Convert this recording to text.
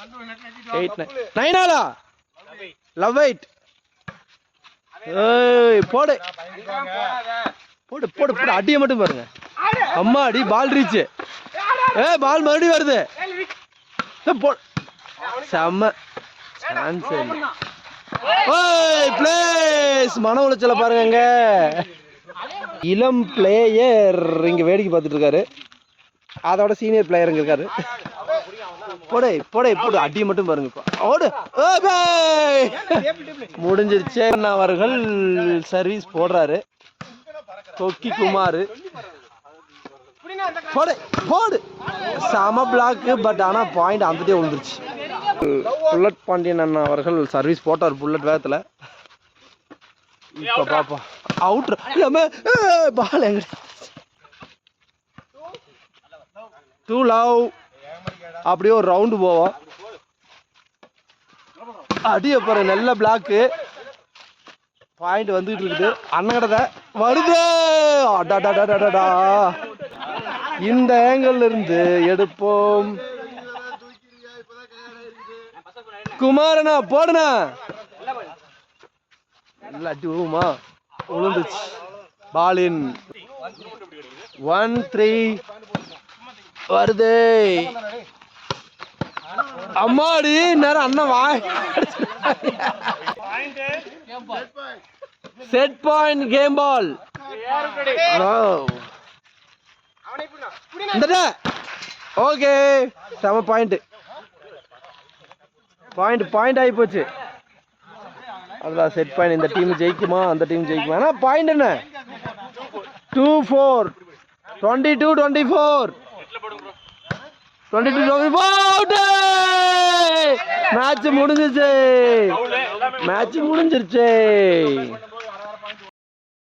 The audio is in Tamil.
8 9 லவ் வெயிட். ஏய் போடு போடு போடு போடு, அடியை மட்டும் பாருங்க. அம்மா அடி, பால் ரீச். பால் மறுபடியும் வருது. செம்ம சான்ஸ். பிளேஸ் மன உளைச்சல பாருங்க. இளம் பிளேயர் இங்க வேடிக்கை பார்த்துட்டு இருக்காரு. அதோட சீனியர் பிளேயர் இங்க இருக்காரு. போடே போடே போடு, அடியை மட்டும் பாருங்க. ஓடு, முடிஞ்சிருச்சு. அவர்கள் சர்வீஸ் போடுறாரு. கொக்கி குமார் போடு போடு, சம பிளாக். பட் ஆனா பாயிண்ட் அந்ததே விழுந்துருச்சு. புல்லட் பாண்டியன் அண்ணா அவர்கள் சர்வீஸ் போட்டார் புல்லட் வேகத்துல. இப்ப பாப்பா அவுட். பால் எங்க டூ லவ். அப்படியே ஒரு ரவுண்டு போவோம். அடிய பாரு, நல்ல பிளாக்கு. பாயிண்ட் வந்துகிட்டு இருக்குது. அண்ணகடத வருது. அடாடாடாடாடா, இந்த ஏங்கல் இருந்து எடுப்போம். குமாரனா போடுனா, நல்லா அடி விழுவுமா? விழுந்துச்சு. பாலின் 1-3 வருது. அம்மாடி, நேரம் அண்ணன் வாய். Set point game ball. Okay, செம பாயிண்ட். பாயிண்ட் ஆகி போச்சு. அதுதான் செட் பாயிண்ட். இந்த டீம் ஜெயிக்குமா அந்த டீம் ஜெயிக்குமா? ஆனா பாயிண்ட் என்ன? 2-4 22-24 மேட்ச் முடிஞ்சிருச்சு.